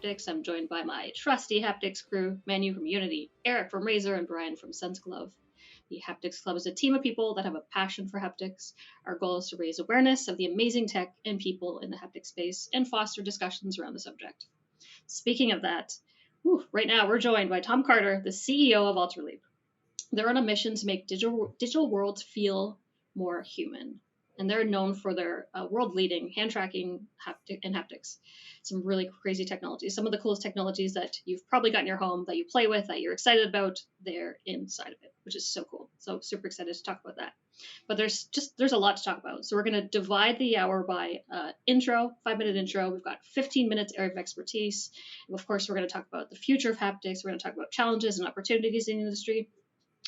Ultrahaptics. I'm joined by my trusty haptics crew, Manu from Unity, Eric from Razer, and Brian from Sense Glove. The Haptics Club is a team of people that have a passion for haptics. Our goal is to raise awareness of the amazing tech and people in the haptic space and foster discussions around the subject. Speaking of that, right now we're joined by Tom Carter, the CEO of Ultraleap. They're on a mission to make digital worlds feel more human. And they're known for their world-leading hand tracking and haptics. Some really crazy technologies. Some of the coolest technologies that you've probably got in your home that you play with, that you're excited about, they're inside of it, which is so cool. So super excited to talk about that. But there's a lot to talk about. So we're going to divide the hour by intro, 5-minute intro. We've got 15 minutes area of expertise. And of course, we're going to talk about the future of haptics. We're going to talk about challenges and opportunities in the industry.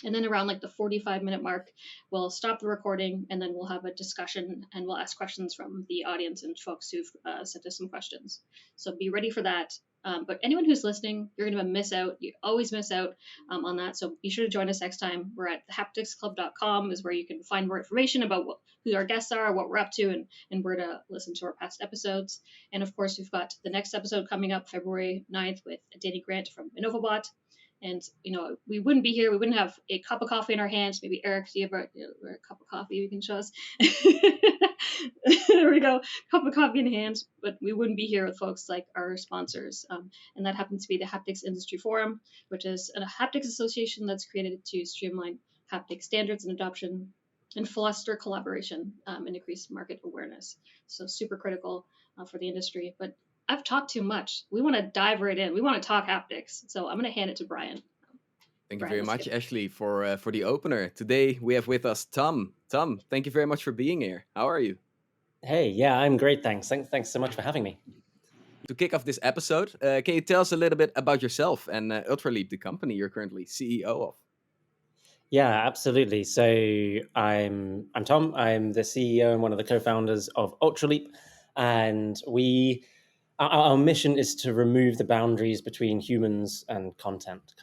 And then around like the 45-minute mark, we'll stop the recording and then we'll have a discussion and we'll ask questions from the audience and folks who've sent us some questions. So be ready for that. But anyone who's listening, you're going to miss out. You always miss out on that. So be sure to join us next time. We're at thehapticsclub.com is where you can find more information about who our guests are, what we're up to, and where to listen to our past episodes. And of course, we've got the next episode coming up February 9th with Danny Grant from InnovaBot. And, we wouldn't be here. We wouldn't have a cup of coffee in our hands. Maybe Eric, do you have a cup of coffee you can show us? There we go. Cup of coffee in hands. But we wouldn't be here with folks like our sponsors. And that happens to be the Haptics Industry Forum, which is a haptics association that's created to streamline haptic standards and adoption and foster collaboration and increase market awareness. So super critical for the industry. But I've talked too much. We want to dive right in. We want to talk haptics. So I'm going to hand it to Brian. Thank you very much, Ashley, for the opener. Today we have with us Tom. Tom, thank you very much for being here. How are you? Hey, yeah, I'm great. Thanks so much for having me. To kick off this episode, can you tell us a little bit about yourself and Ultraleap, the company you're currently CEO of? Yeah, absolutely. So I'm Tom. I'm the CEO and one of the co-founders of Ultraleap, and our mission is to remove the boundaries between humans and content.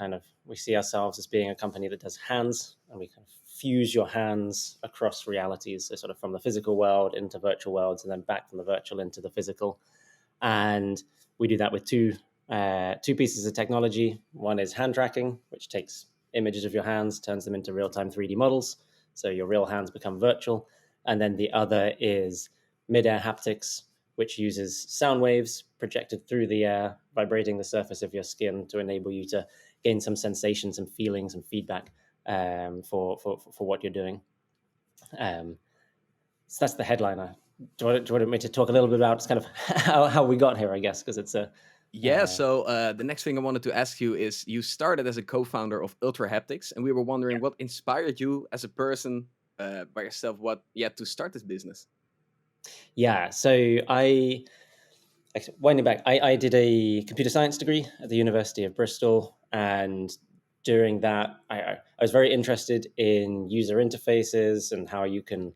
We see ourselves as being a company that does hands, and we kind of fuse your hands across realities. So sort of from the physical world into virtual worlds, and then back from the virtual into the physical. And we do that with two pieces of technology. One is hand tracking, which takes images of your hands, turns them into real-time 3D models. So your real hands become virtual. And then the other is mid-air haptics, which uses sound waves projected through the air, vibrating the surface of your skin to enable you to gain some sensations and feelings and feedback for what you're doing. So that's the headliner. Do you want me to talk a little bit about kind of how we got here, I guess, because it's a... So the next thing I wanted to ask you is, you started as a co-founder of Ultrahaptics, and we were wondering what inspired you as a person by yourself, to start this business? Yeah, so winding back, I did a computer science degree at the University of Bristol, and during that, I was very interested in user interfaces and how you can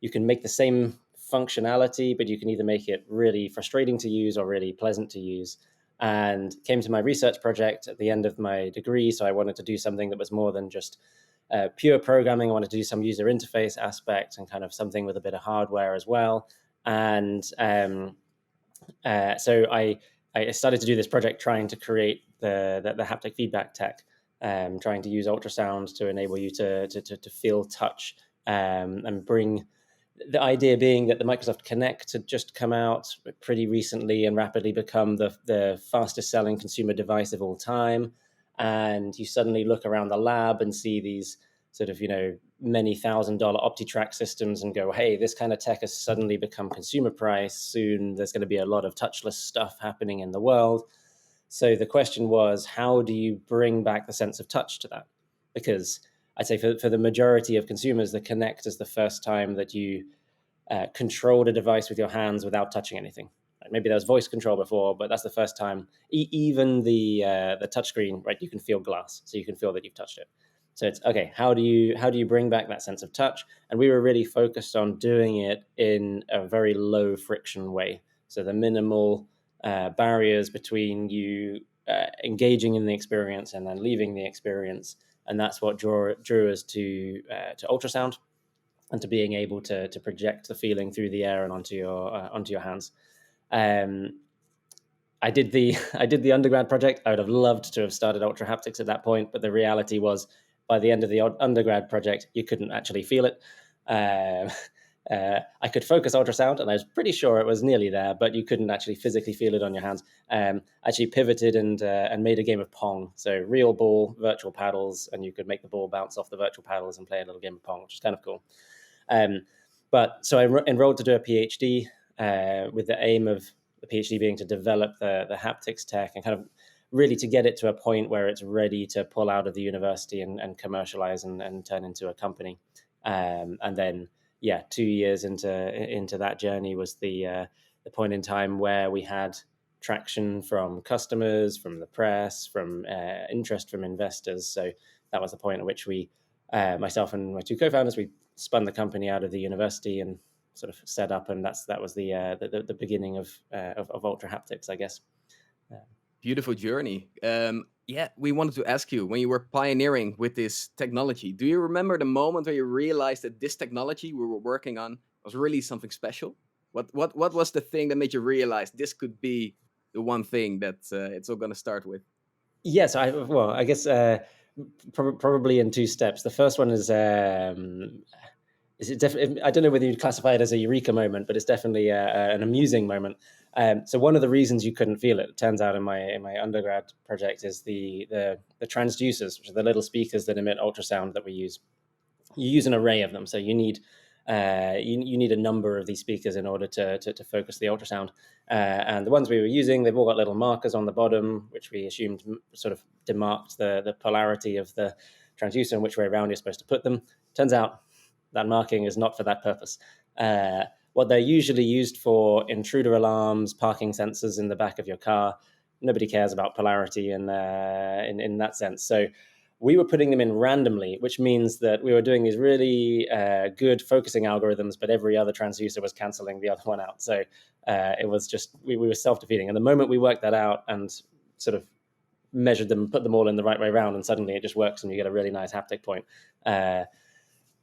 make the same functionality, but you can either make it really frustrating to use or really pleasant to use. And came to my research project at the end of my degree, so I wanted to do something that was more than just pure programming. I wanted to do some user interface aspect and kind of something with a bit of hardware as well. And so I started to do this project trying to create the haptic feedback tech, trying to use ultrasound to enable you to feel touch, and bring the idea being that the Microsoft Kinect had just come out pretty recently and rapidly become the fastest selling consumer device of all time. And you suddenly look around the lab and see these sort of, many $1,000 OptiTrack systems and go, hey, this kind of tech has suddenly become consumer price. Soon there's going to be a lot of touchless stuff happening in the world. So the question was, how do you bring back the sense of touch to that? Because I'd say for the majority of consumers, the Kinect is the first time that you controlled a device with your hands without touching anything. Maybe there was voice control before, but that's the first time. Even the touchscreen, right? You can feel glass, so you can feel that you've touched it. So it's okay. How do you bring back that sense of touch? And we were really focused on doing it in a very low friction way. So the minimal barriers between you engaging in the experience and then leaving the experience. And that's what drew us to ultrasound and to being able to project the feeling through the air and onto your hands. I did the I did the undergrad project. I would have loved to have started Ultrahaptics at that point, but the reality was, by the end of the undergrad project, you couldn't actually feel it. Uh, I could focus ultrasound, and I was pretty sure it was nearly there, but you couldn't actually physically feel it on your hands. Actually pivoted and made a game of Pong. So real ball, virtual paddles, and you could make the ball bounce off the virtual paddles and play a little game of Pong, which is kind of cool. But so I enrolled to do a PhD with the aim of the PhD being to develop the haptics tech and kind of really to get it to a point where it's ready to pull out of the university and commercialize and turn into a company. And then, 2 years into that journey was the point in time where we had traction from customers, from the press, from interest from investors. So that was the point at which we, myself and my two co-founders, we spun the company out of the university and sort of set up, and that was the beginning of Ultrahaptics, I guess. Beautiful journey. We wanted to ask you, when you were pioneering with this technology, do you remember the moment where you realized that this technology we were working on was really something special? What was the thing that made you realize this could be the one thing that it's all going to start with? Yes, I guess probably in two steps. The first one is it definitely? I don't know whether you'd classify it as a eureka moment, but it's definitely an amusing moment. So one of the reasons you couldn't feel it, turns out, in my undergrad project, is the transducers, which are the little speakers that emit ultrasound that we use. You use an array of them, so you need you need a number of these speakers in order to focus the ultrasound. And the ones we were using, they've all got little markers on the bottom, which we assumed sort of demarked the polarity of the transducer and which way around you're supposed to put them. Turns out that marking is not for that purpose. What they're usually used for: intruder alarms, parking sensors in the back of your car. Nobody cares about polarity in that sense. So we were putting them in randomly, which means that we were doing these really good focusing algorithms, but every other transducer was canceling the other one out. So it was just, we were self-defeating. And the moment we worked that out and sort of measured them, put them all in the right way around, and suddenly it just works and you get a really nice haptic point.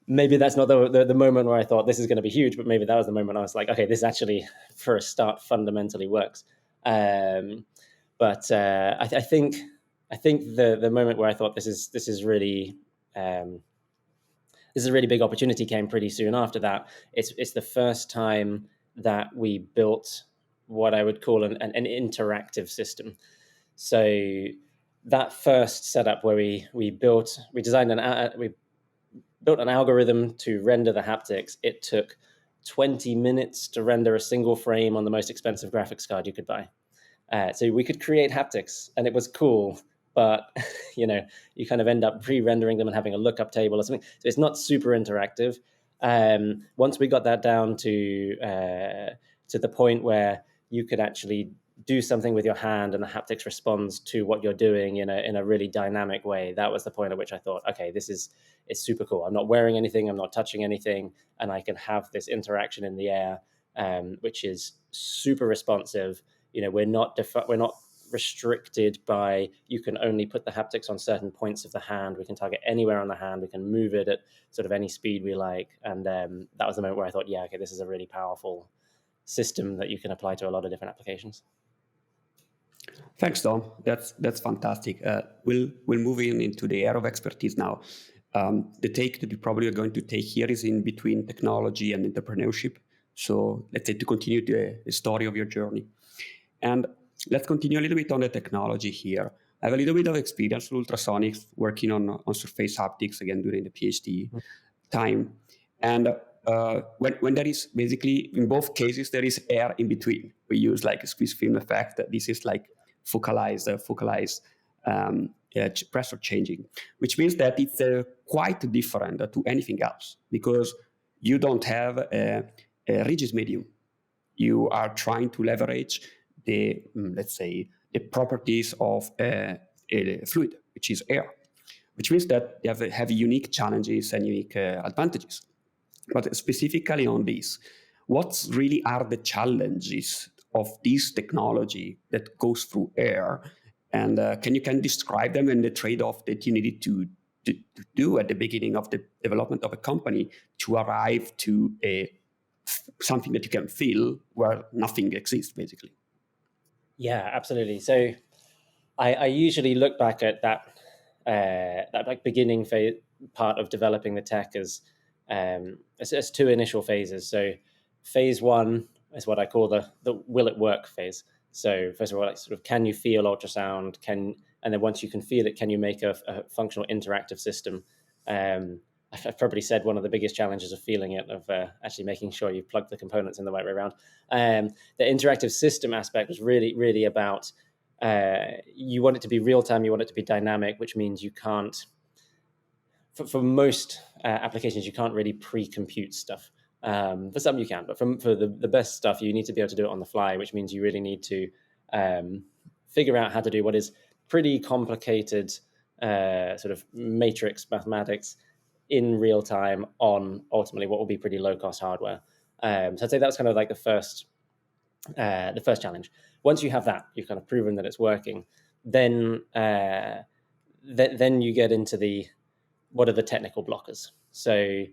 Maybe that's not the moment where I thought this is going to be huge, but maybe that was the moment I was like, okay, this actually, for a start, fundamentally works. But I think the moment where I thought this is really this is a really big opportunity came pretty soon after that. It's the first time that we built what I would call an interactive system. So that first setup where we built an algorithm to render the haptics. It took 20 minutes to render a single frame on the most expensive graphics card you could buy. So we could create haptics, and it was cool, but you kind of end up pre-rendering them and having a lookup table or something. So it's not super interactive. Once we got that down to the point where you could actually do something with your hand and the haptics responds to what you're doing in a really dynamic way, that was the point at which I thought, okay, it's super cool. I'm not wearing anything, I'm not touching anything, and I can have this interaction in the air, which is super responsive. We're not restricted by, you can only put the haptics on certain points of the hand. We can target anywhere on the hand. We can move it at sort of any speed we like. And that was the moment where I thought, yeah, okay, this is a really powerful system that you can apply to a lot of different applications. Thanks, Tom. That's fantastic. We'll move into the area of expertise now. The take that you probably are going to take here is in between technology and entrepreneurship. So let's say to continue the story of your journey. And let's continue a little bit on the technology here. I have a little bit of experience with ultrasonics, working on surface haptics, again, during the PhD time. And when there is basically, in both cases, there is air in between. We use like a squeeze film effect. This is like focalized pressure changing, which means that it's quite different to anything else, because you don't have a rigid medium. You are trying to leverage the properties of a fluid, which is air, which means that they have unique challenges and unique advantages. But specifically on this, what really are the challenges of this technology that goes through air? And can you describe them and the trade-off that you needed to do at the beginning of the development of a company to arrive to something that you can feel where nothing exists, basically? Yeah, absolutely. So I usually look back at that like beginning phase part of developing the tech as two initial phases. So phase one is what I call the will it work phase. So first of all, like sort of can you feel ultrasound? And then once you can feel it, can you make a functional interactive system? I've probably said one of the biggest challenges of feeling it, of actually making sure you plug the components in the right way around. The interactive system aspect was really about you want it to be real time, you want it to be dynamic, which means you can't, for most applications, you can't really pre-compute stuff. For some you can, but for the best stuff, you need to be able to do it on the fly, which means you really need to figure out how to do what is pretty complicated sort of matrix mathematics in real time on ultimately what will be pretty low cost hardware. So I'd say that's kind of like the first challenge. Once you have that, you've kind of proven that it's working. Then then you get into what are the technical blockers. So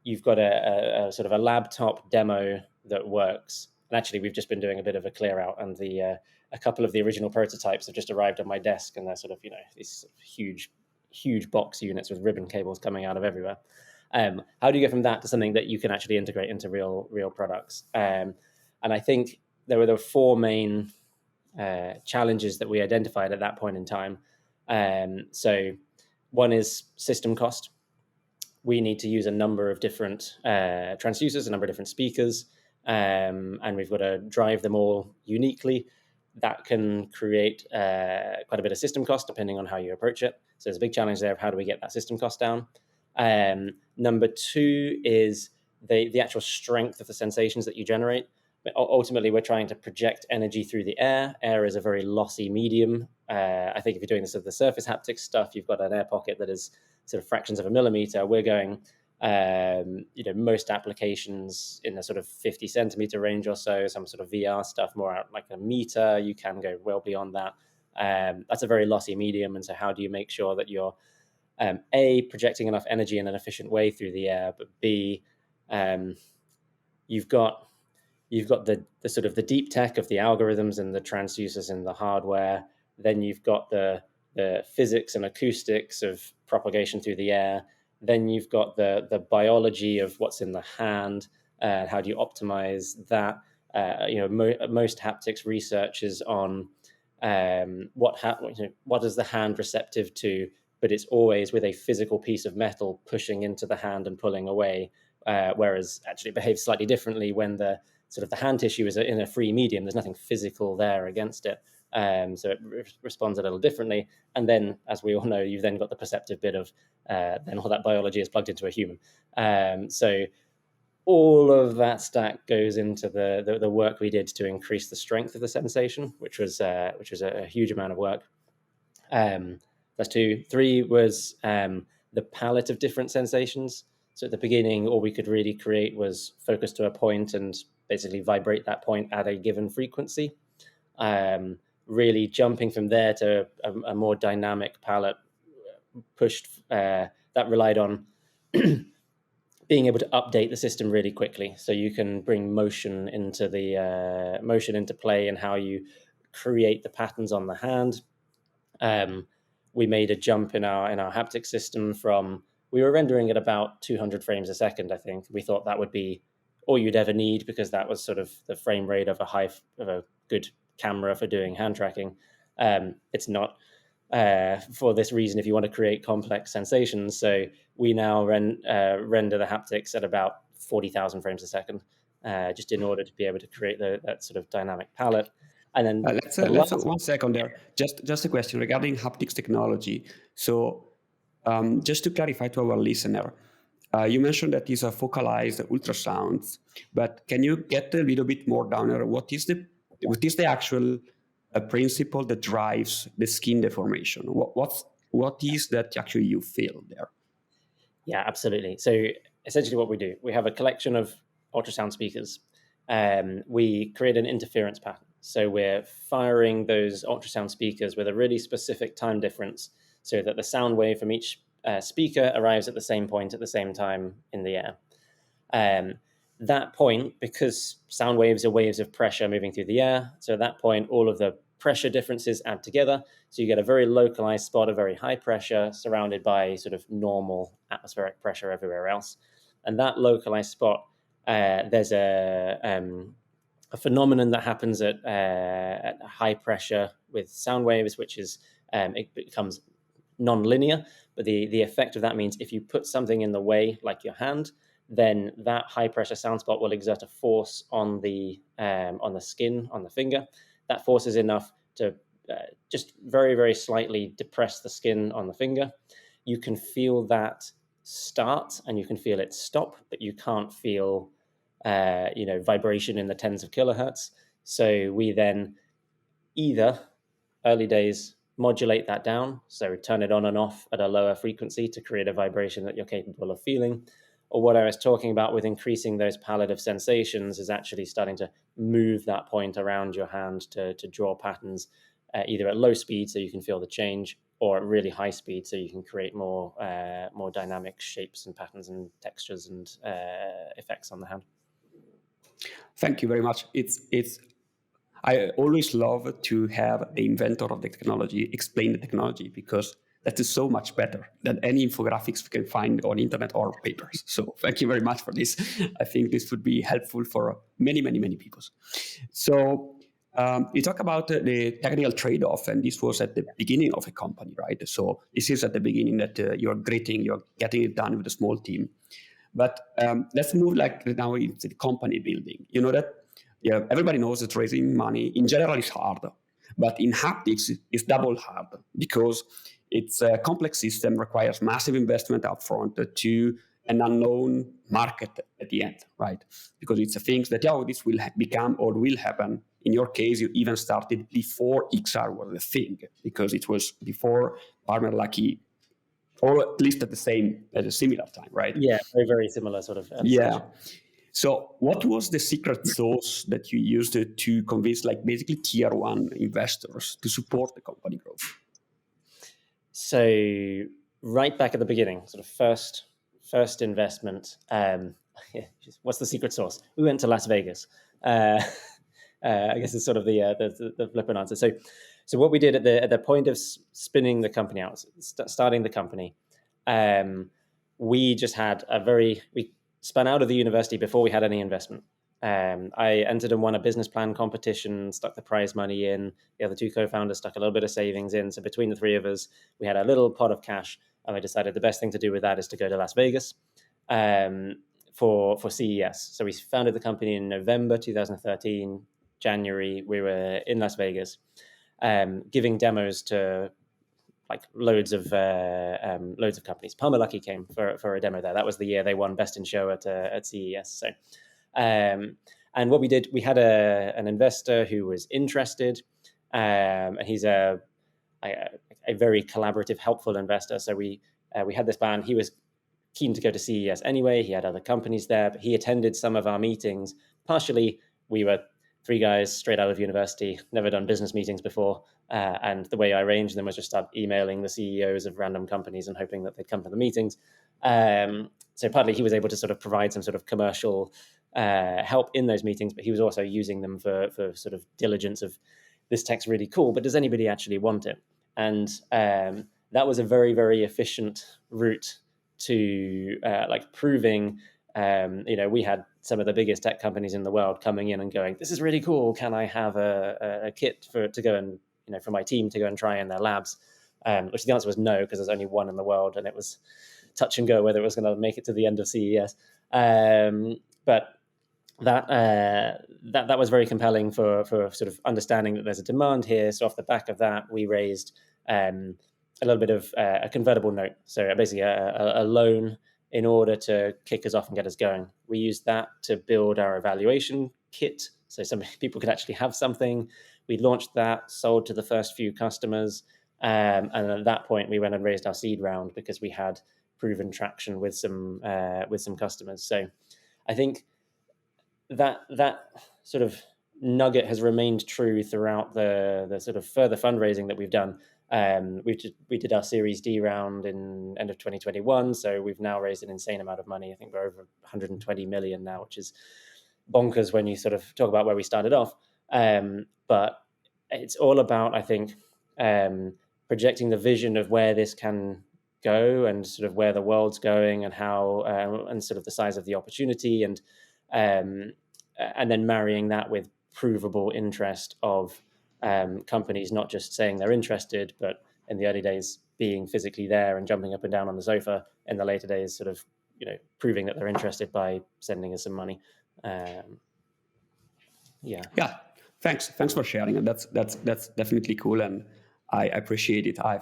you've got a sort of a laptop demo that works. And actually, we've just been doing a bit of a clear out, and a couple of the original prototypes have just arrived on my desk, and they're sort of these huge box units with ribbon cables coming out of everywhere. How do you get from that to something that you can actually integrate into real products? And I think there were the four main challenges that we identified at that point in time. So one is system cost. We need to use a number of different transducers, a number of different speakers, and we've got to drive them all uniquely. That can create quite a bit of system cost depending on how you approach it. So there's a big challenge there of how do we get that system cost down. Number two is the actual strength of the sensations that you generate. But ultimately, we're trying to project energy through the air. Air is a very lossy medium. I think if you're doing this with the surface haptics stuff, you've got an air pocket that is sort of fractions of a millimeter. We're going, most applications in the sort of 50 centimeter range or so, some sort of VR stuff more out like a meter. You can go well beyond that. That's a very lossy medium. And so how do you make sure that you're, A, projecting enough energy in an efficient way through the air, but B, you've got the sort of the deep tech of the algorithms and the transducers and the hardware. Then you've got the physics and acoustics of propagation through the air. Then you've got the biology of what's in the hand. How do you optimize that? Most haptics research is on what is the hand receptive to, but it's always with a physical piece of metal pushing into the hand and pulling away, whereas actually it behaves slightly differently when the sort of the hand tissue is in a free medium. There's nothing physical there against it. So it responds a little differently. And then, as we all know, you've then got the perceptive bit of then all that biology is plugged into a human. So all of that stack goes into the work we did to increase the strength of the sensation, which was a huge amount of work. That's two. Three was the palette of different sensations. So at the beginning, all we could really create was focus to a point and basically vibrate that point at a given frequency. Really jumping from there to a more dynamic palette pushed that relied on being able to update the system really quickly, so you can bring motion into play and how you create the patterns on the hand. We made a jump in our haptic system from, we were rendering at about 200 frames a second. I think we thought that would be all you'd ever need because that was sort of the frame rate of a good camera for doing hand tracking. It's not for this reason if you want to create complex sensations. So we now render the haptics at about 40,000 frames a second, just in order to be able to create that sort of dynamic palette. And then let's 1 second there. Just a question regarding haptics technology. So just to clarify to our listener, you mentioned that these are focalized ultrasounds, but can you get a little bit more down there? What is the actual principle that drives the skin deformation? What is that actually you feel there? Yeah, absolutely. So essentially what we do, we have a collection of ultrasound speakers. We create an interference pattern. So we're firing those ultrasound speakers with a really specific time difference so that the sound wave from each speaker arrives at the same point at the same time in the air. That point, because sound waves are waves of pressure moving through the air, so at that point, all of the pressure differences add together. So you get a very localized spot of very high pressure surrounded by sort of normal atmospheric pressure everywhere else. And that localized spot, there's a phenomenon that happens at high pressure with sound waves, which is it becomes non-linear. But the effect of that means if you put something in the way, like your hand, then that high pressure sound spot will exert a force on the skin, on the finger. That force is enough to just very, very slightly depress the skin on the finger. You can feel that start and you can feel it stop, but you can't feel vibration in the tens of kilohertz. So we then either early days modulate that down, so turn it on and off at a lower frequency to create a vibration that you're capable of feeling. Or what I was talking about with increasing those palette of sensations is actually starting to move that point around your hand to draw patterns, either at low speed so you can feel the change, or at really high speed so you can create more dynamic shapes and patterns and textures and effects on the hand. Thank you very much. I always love to have the inventor of the technology explain the technology, because that is so much better than any infographics we can find on internet or papers. So thank you very much for this. I think this would be helpful for many, many, many people. So you talk about the technical trade-off, and this was at the beginning of a company, right? So this is at the beginning that you're getting it done with a small team. But let's move now into the company building. You know that everybody knows that raising money in general is hard, but in haptics it's double hard, because it's a complex system, requires massive investment upfront to an unknown market at the end, right? Because it's a thing that this will become or will happen. In your case, you even started before XR was a thing, because it was before Palmer Luckey, or at least at a similar time, right? Yeah, very, very similar sort of. Yeah. So what was the secret sauce that you used to convince basically tier one investors to support the company growth? So right back at the beginning, sort of first investment, what's the secret sauce? We went to Las Vegas. I guess it's sort of the flippant answer. So what we did at the point of spinning the company out, starting the company, we just had we spun out of the university before we had any investment. I entered and won a business plan competition, stuck the prize money in. The other two co-founders stuck a little bit of savings in. So between the three of us, we had a little pot of cash, and we decided the best thing to do with that is to go to Las Vegas for CES. So we founded the company in November 2013. January, we were in Las Vegas, giving demos to loads of companies. Palmer Luckey came for a demo there. That was the year they won Best in Show at CES. So, and what we did, we had an investor who was interested, and he's a very collaborative, helpful investor. So we had this plan. He was keen to go to CES anyway. He had other companies there, but he attended some of our meetings. Partially, we were three guys straight out of university, never done business meetings before. And the way I arranged them was just start emailing the CEOs of random companies and hoping that they'd come to the meetings. So partly he was able to sort of provide some sort of commercial help in those meetings, but he was also using them for sort of diligence of, this tech's really cool, but does anybody actually want it? And that was a very, very efficient route to proving, we had some of the biggest tech companies in the world coming in and going, this is really cool. Can I have a kit to go and, for my team to go and try in their labs? Which the answer was no, because there's only one in the world, and it was touch and go whether it was going to make it to the end of CES. But that was very compelling for sort of understanding that there's a demand here. So off the back of that, we raised a little bit of a convertible note. So basically a loan in order to kick us off and get us going. We used that to build our evaluation kit, so some people could actually have something. We launched that, sold to the first few customers, and at that point we went and raised our seed round because we had proven traction with some customers. So I think that sort of nugget has remained true throughout the sort of further fundraising that we've done. We did our Series D round in end of 2021, so we've now raised an insane amount of money. I think we're over 120 million now, which is bonkers when you sort of talk about where we started off. But it's all about, I think, projecting the vision of where this can go and sort of where the world's going and how and sort of the size of the opportunity, and then marrying that with provable interest of companies, not just saying they're interested, but in the early days being physically there and jumping up and down on the sofa. In the later days, sort of proving that they're interested by sending us some money. Yeah. Thanks for sharing, and that's definitely cool, and I appreciate it. I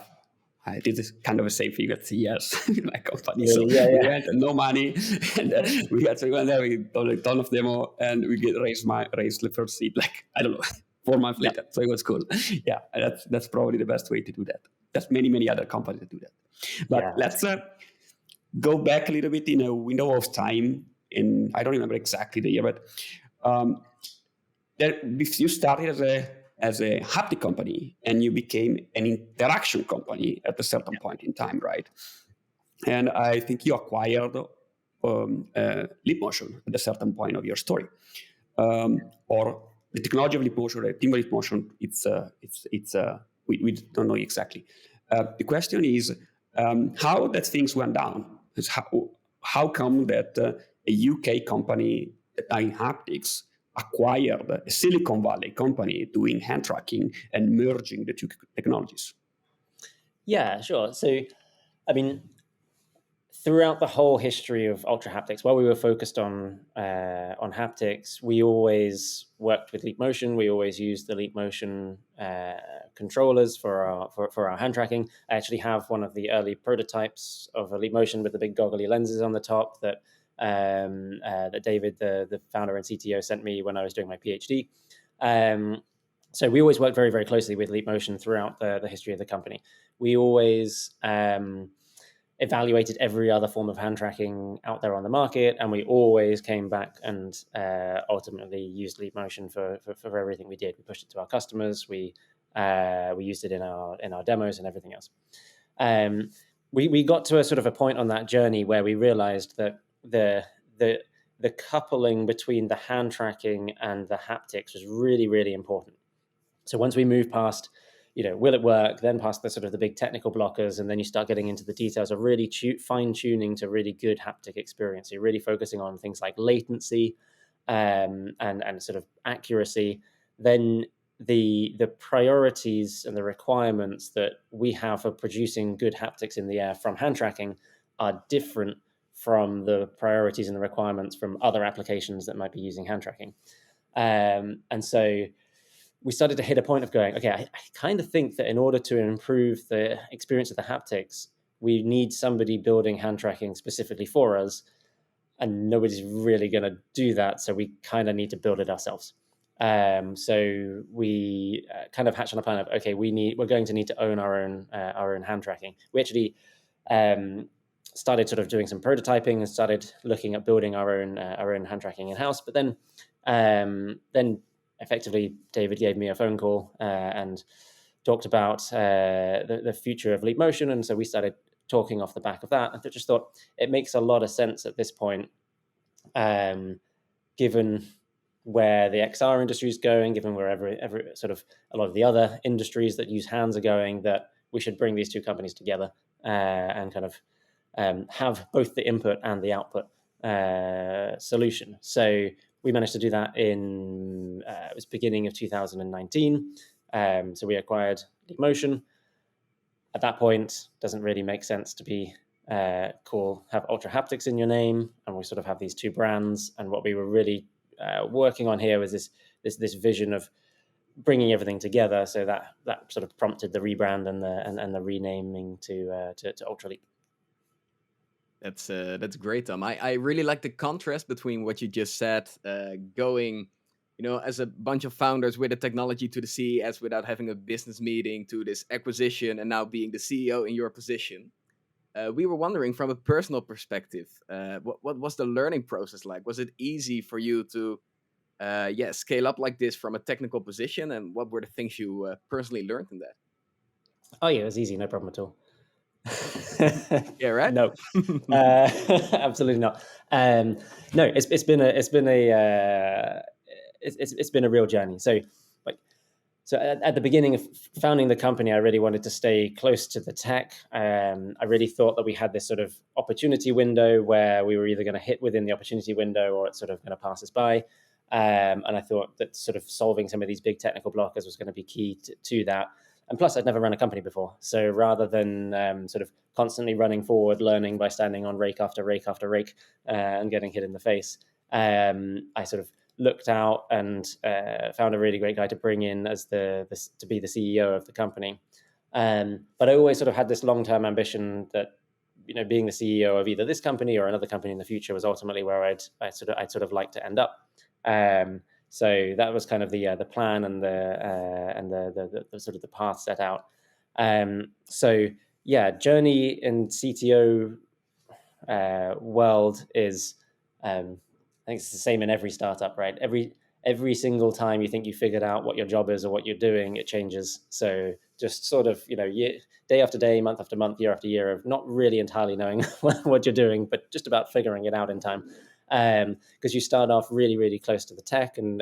did this kind of the same thing at CES in my company. So we had no money, and we had to go there. We done a ton of demo, and we raised the first seed, like, I don't know, 4 months later. So it was cool. Yeah, that's probably the best way to do that. There's many other companies that do that. But let's go back a little bit in a window of time. In, I don't remember exactly the year, but you started as a haptic company, and you became an interaction company at a certain point in time, right? And I think you acquired Leap Motion at a certain point of your story, or the technology of Leap Motion, the team of Leap Motion. We don't know exactly. The question is how that things went down. It's how come that a UK company, Haptics, acquired a Silicon Valley company doing hand tracking and merging the two technologies? Yeah, sure. So, I mean, throughout the whole history of Ultrahaptics, while we were focused on haptics, we always worked with Leap Motion. We always used the Leap Motion controllers for our hand tracking. I actually have one of the early prototypes of a Leap Motion with the big goggly lenses on the top that David, the founder and CTO, sent me when I was doing my PhD. So we always worked very, very closely with Leap Motion throughout the history of the company. We always evaluated every other form of hand tracking out there on the market, and we always came back and ultimately used Leap Motion for everything we did. We pushed it to our customers. We used it in our demos and everything else. We got to a sort of a point on that journey where we realized that the coupling between the hand tracking and the haptics was really, really important. So once we moved past, will it work, then past the sort of the big technical blockers, and then you start getting into the details of really fine tuning to really good haptic experience. So you're really focusing on things like latency and sort of accuracy. Then the priorities and the requirements that we have for producing good haptics in the air from hand tracking are different from the priorities and the requirements from other applications that might be using hand tracking. And so we started to hit a point of going, okay, I kind of think that in order to improve the experience of the haptics, we need somebody building hand tracking specifically for us, and nobody's really going to do that. So we kind of need to build it ourselves. So we kind of hatched on a plan of, okay, we're going to need to own our own hand tracking. We actually started sort of doing some prototyping and started looking at building our own hand tracking in house. But then effectively, David gave me a phone call and talked about the future of Leap Motion, and so we started talking off the back of that. I just thought it makes a lot of sense at this point, given where the XR industry is going, given where every sort of a lot of the other industries that use hands are going, that we should bring these two companies together and kind of have both the input and the output solution. So we managed to do that in it was beginning of 2019. So we acquired Leap Motion. At that point, doesn't really make sense to be have Ultrahaptics in your name, and we sort of have these two brands. And what we were really working on here was this vision of bringing everything together. So that sort of prompted the rebrand and the renaming to Ultraleap. That's great, Tom. I really like the contrast between what you just said, going, as a bunch of founders with the technology to the CES without having a business meeting, to this acquisition, and now being the CEO in your position. We were wondering, from a personal perspective, what was the learning process like? Was it easy for you to scale up like this from a technical position, and what were the things you personally learned in that? Oh yeah, it was easy, no problem at all. Yeah, right. No, absolutely not. No, it's been a real journey. So, at the beginning of founding the company, I really wanted to stay close to the tech. I really thought that we had this sort of opportunity window where we were either going to hit within the opportunity window or it's sort of going to pass us by. And I thought that sort of solving some of these big technical blockers was going to be key to that. And plus, I'd never run a company before. So rather than sort of constantly running forward, learning by standing on rake after rake after rake and getting hit in the face, I sort of looked out and found a really great guy to bring in as to be the CEO of the company. But I always sort of had this long-term ambition that, being the CEO of either this company or another company in the future was ultimately where I'd sort of like to end up. So that was kind of the plan and the sort of the path set out. So yeah, journey in CTO world is, I think it's the same in every startup, right? Every single time you think you figured out what your job is or what you're doing, it changes. So just sort of, day after day, month after month, year after year of not really entirely knowing what you're doing, but just about figuring it out in time. Because you start off really, really close to the tech and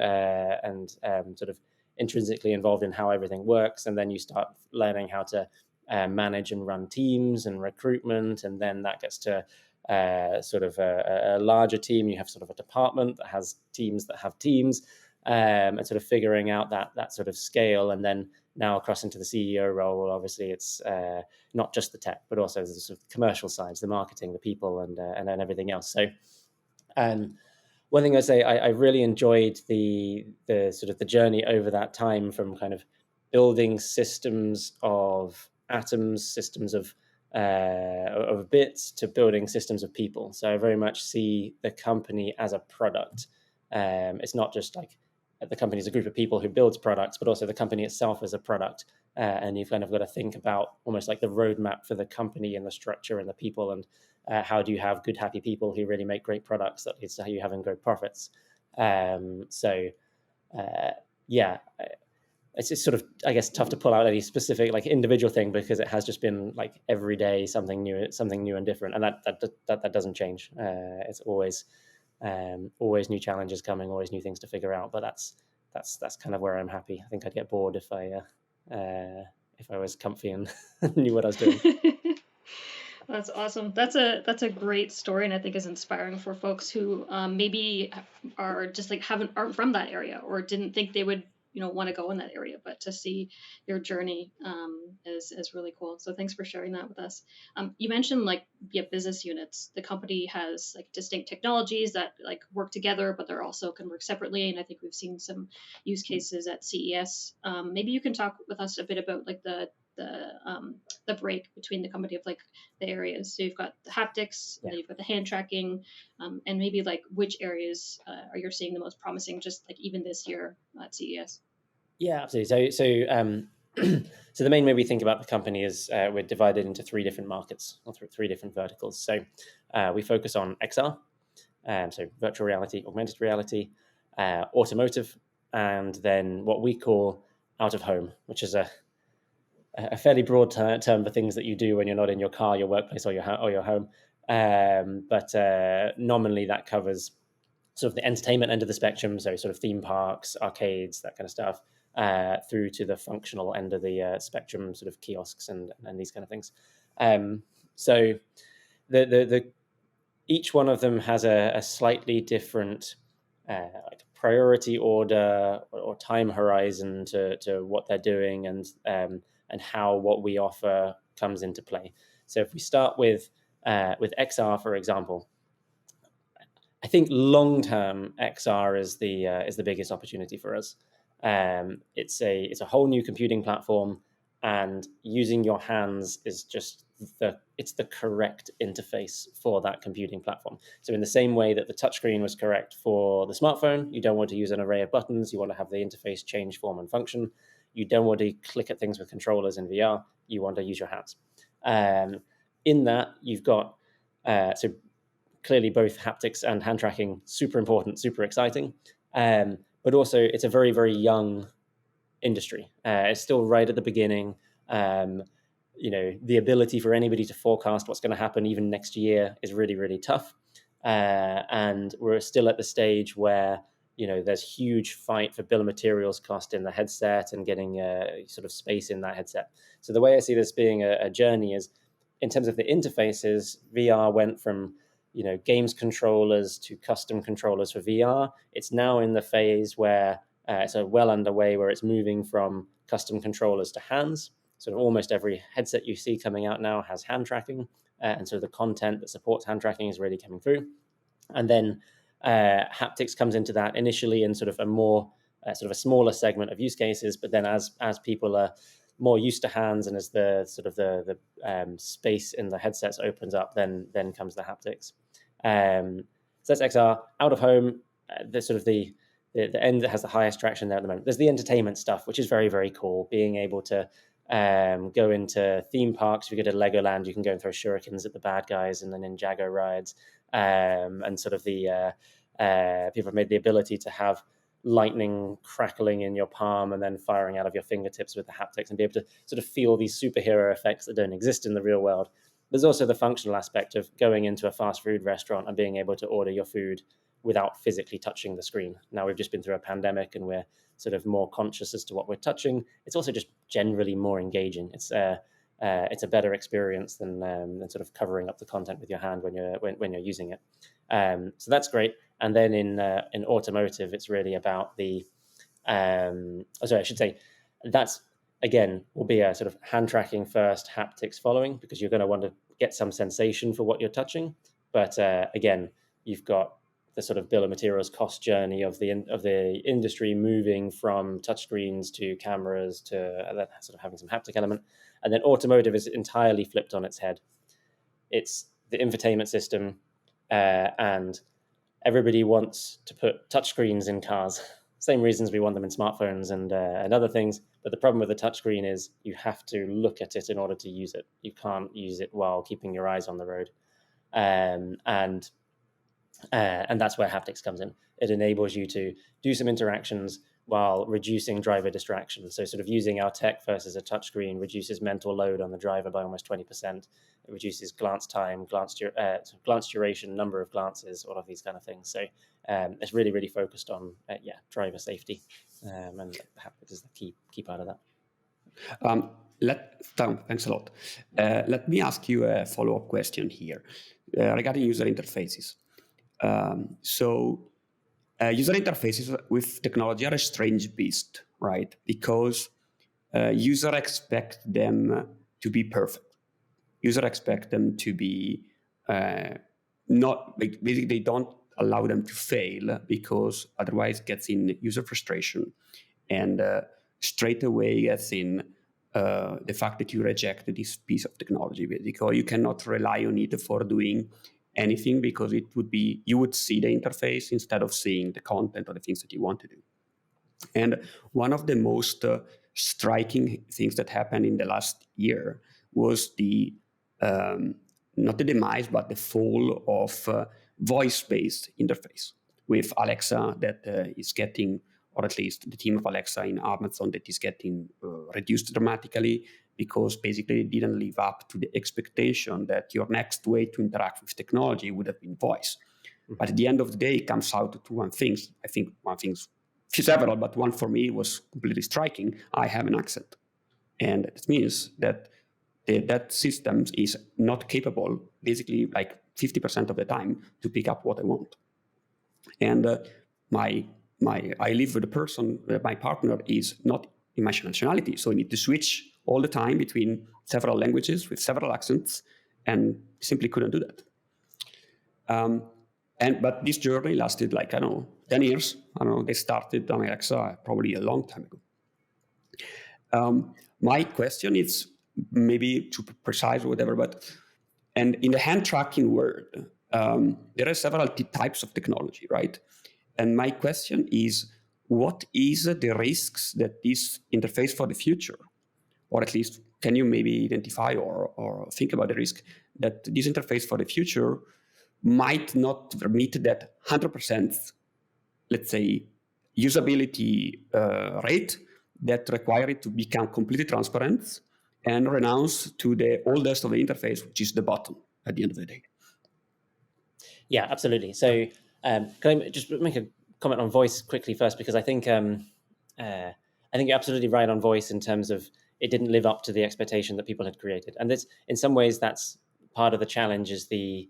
sort of intrinsically involved in how everything works. And then you start learning how to manage and run teams and recruitment. And then that gets to sort of a larger team. You have sort of a department that has teams that have teams, and sort of figuring out that sort of scale. And then now across into the CEO role, obviously it's not just the tech, but also the sort of commercial sides, the marketing, the people, and then everything else. So one thing I say, I really enjoyed the sort of the journey over that time from kind of building systems of atoms, systems of bits, to building systems of people. So I very much see the company as a product. It's not just like the company is a group of people who builds products, but also the company itself as a product. And you've kind of got to think about almost like the roadmap for the company and the structure and the people, and how do you have good, happy people who really make great products that leads to how you having great profits. Yeah, it's just sort of, I guess, tough to pull out any specific like individual thing, because it has just been like every day something new and different, and that doesn't change. It's always new challenges coming, always new things to figure out. But that's kind of where I'm happy. I think I'd get bored if I was comfy and knew what I was doing. That's awesome. That's a great story, and I think is inspiring for folks who maybe are just like aren't from that area or didn't think they would want to go in that area, but to see your journey is really cool. So thanks for sharing that with us. You mentioned like business units. The company has like distinct technologies that like work together, but they're also can work separately. And I think we've seen some use cases at CES. Maybe you can talk with us a bit about like the break between the company of like the areas. So you've got the haptics, and then you've got the hand tracking, and maybe like which areas are you seeing the most promising, just like even this year at CES? Yeah, absolutely. So the main way we think about the company is we're divided into three different markets, or three different verticals. So we focus on XR, so virtual reality, augmented reality, automotive, and then what we call out of home, which is a fairly broad term for things that you do when you're not in your car, your workplace, or your home. But nominally that covers sort of the entertainment end of the spectrum, so sort of theme parks, arcades, that kind of stuff, through to the functional end of the spectrum, sort of kiosks and these kind of things. So the each one of them has a slightly different like priority order or time horizon to what they're doing, and how what we offer comes into play. So if we start with XR, for example, I think long term XR is the biggest opportunity for us. It's a whole new computing platform, and using your hands is just the correct interface for that computing platform. So in the same way that the touchscreen was correct for the smartphone, you don't want to use an array of buttons. You want to have the interface change form and function. You don't want to click at things with controllers in VR. You want to use your hands. In that, you've got so clearly both haptics and hand tracking, super important, super exciting. But also it's a very, very young industry. It's still right at the beginning. The ability for anybody to forecast what's going to happen even next year is really, really tough. And we're still at the stage where there's huge fight for bill of materials cost in the headset and getting sort of space in that headset. So the way I see this being a journey is, in terms of the interfaces, VR went from games controllers to custom controllers for VR. It's now in the phase where it's well underway, where it's moving from custom controllers to hands. So almost every headset you see coming out now has hand tracking, and so the content that supports hand tracking is really coming through. And then haptics comes into that initially in sort of a more sort of a smaller segment of use cases, but then as people are more used to hands, and as the sort of the space in the headsets opens up, then comes the haptics. So that's XR. Out of home, the sort of the end that has the highest traction there at the moment. There's the entertainment stuff, which is very, very cool. Being able to go into theme parks. If you go to Legoland, you can go and throw shurikens at the bad guys and the Ninjago rides. And sort of the people have made the ability to have lightning crackling in your palm and then firing out of your fingertips with the haptics, and be able to sort of feel these superhero effects that don't exist in the real world. There's also the functional aspect of going into a fast food restaurant and being able to order your food without physically touching the screen. Now, we've just been through a pandemic and we're sort of more conscious as to what we're touching. It's also just generally more engaging. It's a better experience than sort of covering up the content with your hand when you're using it. So that's great. And then in automotive, it's really about the I should say that's, again, will be a sort of hand tracking first, haptics following, because you're going to want to get some sensation for what you're touching. But again, you've got the sort of bill of materials cost journey of the industry moving from touchscreens to cameras to sort of having some haptic element. And then automotive is entirely flipped on its head. It's the infotainment system, and everybody wants to put touchscreens in cars. Same reasons we want them in smartphones and other things. But the problem with the touchscreen is you have to look at it in order to use it. You can't use it while keeping your eyes on the road. And that's where haptics comes in. It enables you to do some interactions while reducing driver distraction. So sort of using our tech versus a touchscreen reduces mental load on the driver by almost 20%. It reduces glance time, glance duration, number of glances, all of these kind of things. So it's really, really focused on driver safety, and haptics is the key part of that. Tom, thanks a lot. Let me ask you a follow-up question here regarding user interfaces. User interfaces with technology are a strange beast, right? Because users expect them to be perfect. Users expect them to be basically they don't allow them to fail, because otherwise gets in user frustration, and straight away gets in the fact that you reject this piece of technology, because you cannot rely on it for doing anything, because you would see the interface instead of seeing the content or the things that you want to do. And one of the most striking things that happened in the last year was not the demise, but the fall of voice-based interface with Alexa that is getting, or at least the team of Alexa in Amazon, that is getting reduced dramatically, because basically it didn't live up to the expectation that your next way to interact with technology would have been voice. Mm-hmm. But at the end of the day, it comes out to one thing. I think one thing's several, but one for me was completely striking. I have an accent. And it means that that system is not capable, basically like 50% of the time, to pick up what I want. And I live with a person, my partner is not in my nationality, so I need to switch all the time between several languages with several accents, and simply couldn't do that. But this journey lasted 10 years. They started on Alexa probably a long time ago. My question is maybe too precise or whatever, and in the hand tracking world, there are several types of technology, right? And my question is, what is the risks that this interface for the future, or at least can you maybe identify or think about the risk that this interface for the future might not meet that 100%, let's say, usability rate that require it to become completely transparent and renounce to the oldest of the interface, which is the button at the end of the day? Yeah, absolutely. So can I just make a comment on voice quickly first, because I think you're absolutely right on voice in terms of it didn't live up to the expectation that people had created, and this, in some ways, that's part of the challenge, is the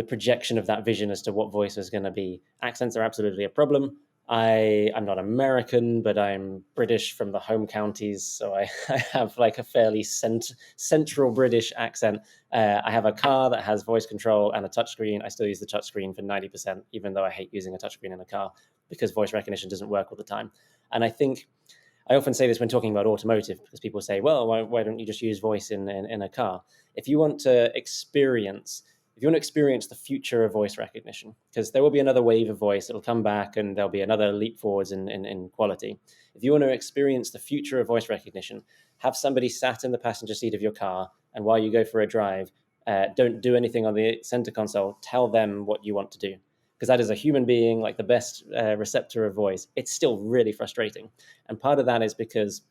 projection of that vision as to what voice is going to be. Accents are absolutely a problem. I'm not American, but I'm British from the home counties, so I have like a fairly central British accent. I have a car that has voice control and a touchscreen. I still use the touchscreen for 90%, even though I hate using a touchscreen in a car because voice recognition doesn't work all the time. And I think I often say this when talking about automotive, because people say, well, why don't you just use voice in a car? If you want to experience the future of voice recognition, because there will be another wave of voice, it'll come back and there'll be another leap forwards in quality. If you want to experience the future of voice recognition, have somebody sat in the passenger seat of your car, and while you go for a drive, don't do anything on the center console, tell them what you want to do. Because that is a human being, like the best receptor of voice. It's still really frustrating. And part of that is because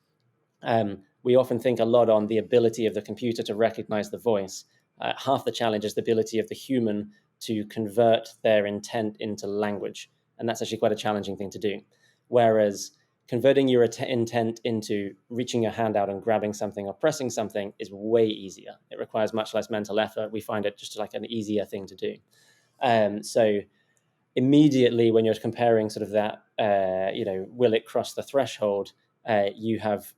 we often think a lot on the ability of the computer to recognize the voice. Half the challenge is the ability of the human to convert their intent into language. And that's actually quite a challenging thing to do. Whereas converting your intent into reaching your hand out and grabbing something or pressing something is way easier. It requires much less mental effort. We find it just like an easier thing to do. So immediately when you're comparing sort of that, will it cross the threshold, you have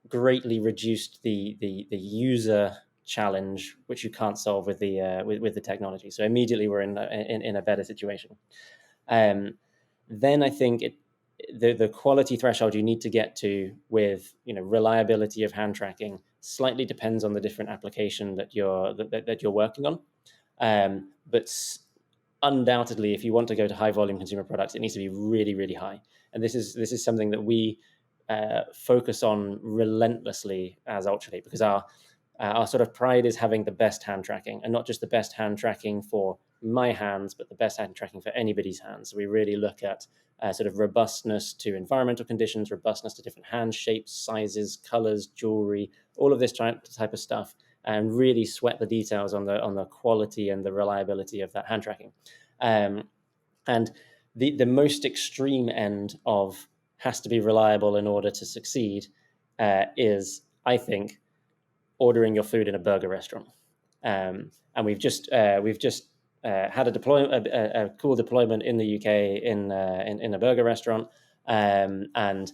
greatly reduced the user challenge, which you can't solve with the technology. So immediately we're in a better situation. Then I think the quality threshold you need to get to with reliability of hand tracking slightly depends on the different application that you're working on. But undoubtedly, if you want to go to high volume consumer products, it needs to be really, really high. And this is something that we focus on relentlessly as Ultraleap, because our sort of pride is having the best hand tracking, and not just the best hand tracking for my hands, but the best hand tracking for anybody's hands. So we really look at sort of robustness to environmental conditions, robustness to different hand shapes, sizes, colors, jewelry, all of this type of stuff, and really sweat the details on the quality and the reliability of that hand tracking. And the most extreme end of has to be reliable in order to succeed is, I think, ordering your food in a burger restaurant. And we've just had a cool deployment in the UK in a burger restaurant, and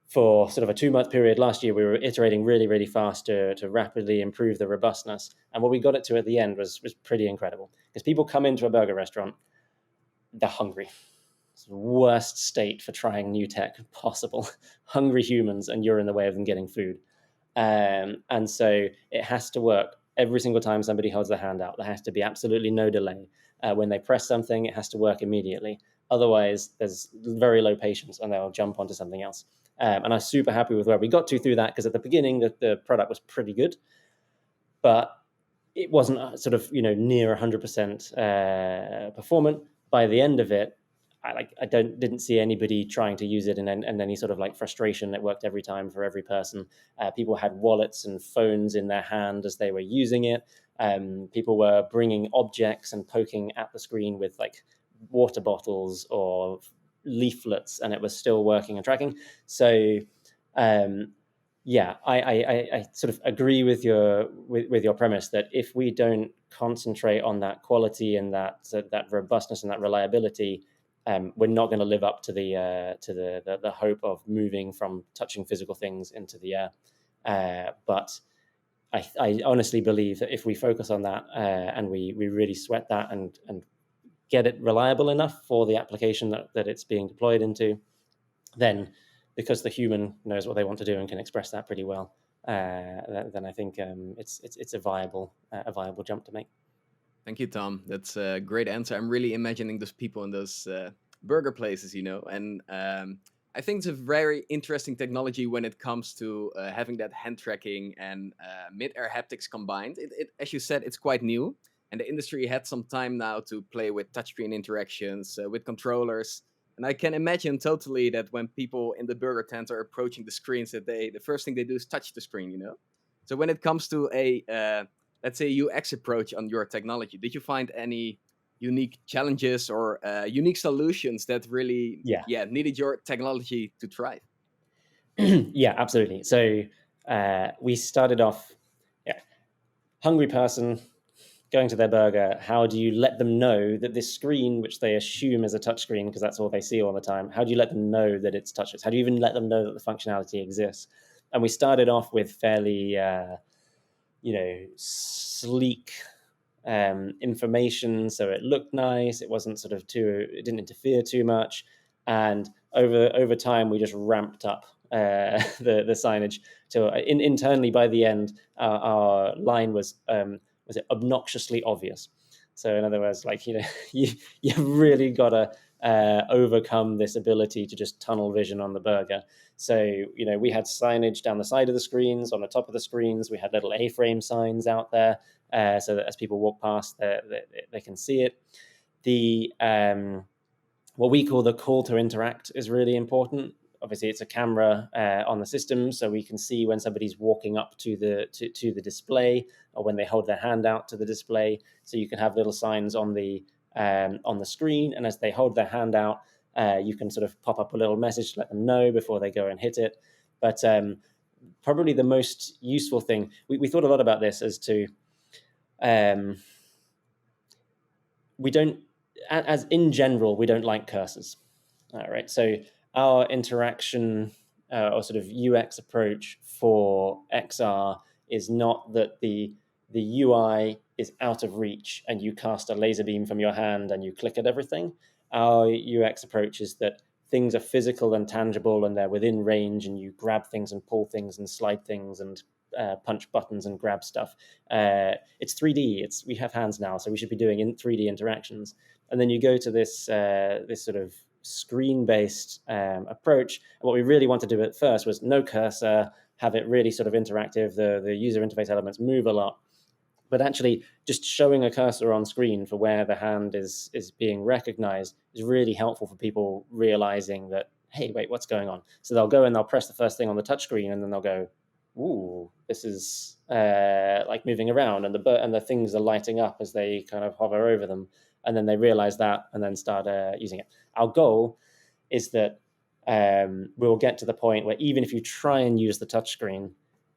for sort of a 2-month period last year, we were iterating really, really fast to rapidly improve the robustness. And what we got it to at the end was pretty incredible, because people come into a burger restaurant, they're hungry. It's the worst state for trying new tech possible. Hungry humans, and you're in the way of them getting food. And so it has to work every single time somebody holds their hand out. There has to be absolutely no delay. When they press something, it has to work immediately. Otherwise, there's very low patience and they'll jump onto something else. And I'm super happy with where we got to through that, because at the beginning, the product was pretty good, but it wasn't sort of near 100% performant. By the end of it, I didn't see anybody trying to use it in any sort of like frustration. It worked every time for every person. People had wallets and phones in their hand as they were using it. People were bringing objects and poking at the screen with like water bottles or leaflets, and it was still working and tracking. So I sort of agree with your premise that if we don't concentrate on that quality and that robustness and that reliability, we're not going to live up to the hope of moving from touching physical things into the air. But I honestly believe that if we focus on that and we really sweat that and get it reliable enough for the application that it's being deployed into, then because the human knows what they want to do and can express that pretty well, then I think it's a viable jump to make. Thank you, Tom. That's a great answer. I'm really imagining those people in those burger places, and I think it's a very interesting technology when it comes to having that hand tracking and mid-air haptics combined. It, as you said, it's quite new, and the industry had some time now to play with touchscreen interactions, with controllers. And I can imagine totally that when people in the burger tent are approaching the screens, that the first thing they do is touch the screen, So when it comes to a let's say UX approach on your technology, did you find any unique challenges or unique solutions that really needed your technology to thrive? Yeah, absolutely. So we started off, hungry person going to their burger. How do you let them know that this screen, which they assume is a touch screen because that's all they see all the time, how do you let them know that it's touchless? How do you even let them know that the functionality exists? And we started off with fairly, sleek information, so it looked nice. It wasn't it didn't interfere too much. And over time, we just ramped up the signage. So internally, by the end, our line was it obnoxiously obvious. So in other words, you really got to overcome this ability to just tunnel vision on the burger. So we had signage down the side of the screens, on the top of the screens. We had little A-frame signs out there, so that as people walk past, they can see it. The what we call the call to interact is really important. Obviously, it's a camera on the system, so we can see when somebody's walking up to the display, or when they hold their hand out to the display. So you can have little signs on the screen, and as they hold their hand out, you can sort of pop up a little message to let them know before they go and hit it. But probably the most useful thing, we thought a lot about this as to we don't, as in general, we don't like cursors. All right, so our interaction or sort of UX approach for XR is not that the UI is out of reach and you cast a laser beam from your hand and you click at everything. Our UX approach is that things are physical and tangible and they're within range, and you grab things and pull things and slide things and punch buttons and grab stuff. It's 3D. We have hands now, so we should be doing 3D interactions. And then you go to this sort of screen-based approach. And what we really want to do at first was no cursor, have it really sort of interactive. The user interface elements move a lot, but actually just showing a cursor on screen for where the hand is being recognized is really helpful for people realizing that, hey, wait, what's going on? So they'll go and they'll press the first thing on the touchscreen, and then they'll go, ooh, this is like moving around, and the things are lighting up as they kind of hover over them. And then they realize that and then start using it. Our goal is that we'll get to the point where even if you try and use the touchscreen,